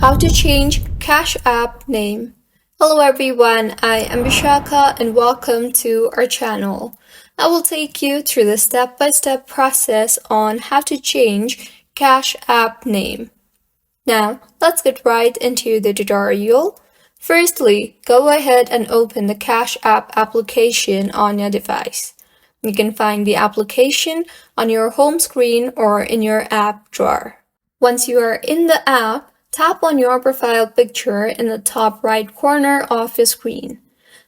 How to change Cash App name. Hello everyone, I am Vishaka and welcome to our channel. I will take you through the step-by-step process on how to change Cash App name. Now, let's get right into the tutorial. Firstly, go ahead and open the Cash App application on your device. You can find the application on your home screen or in your app drawer. Once you are in the app, tap on your profile picture in the top right corner of your screen.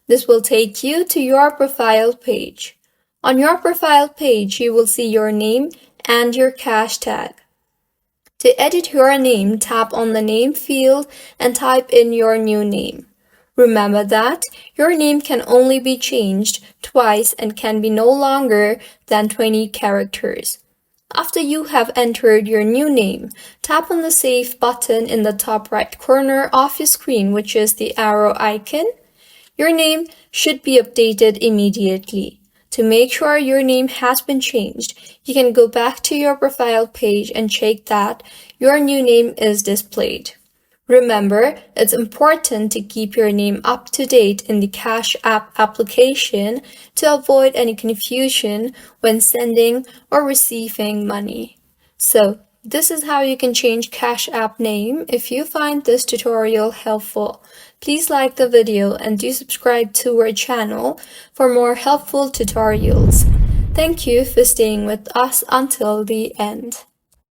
This will take you to your profile page. On your profile page, you will see your name and your cash tag. To edit your name, tap on the name field and type in your new name. Remember that your name can only be changed twice and can be no longer than 20 characters. After you have entered your new name, tap on the Save button in the top right corner of your screen, which is the arrow icon. Your name should be updated immediately. To make sure your name has been changed, you can go back to your profile page and check that your new name is displayed. Remember, it's important to keep your name up to date in the Cash App application to avoid any confusion when sending or receiving money. So, this is how you can change Cash App name. If you find this tutorial helpful, please like the video and do subscribe to our channel for more helpful tutorials. Thank you for staying with us until the end.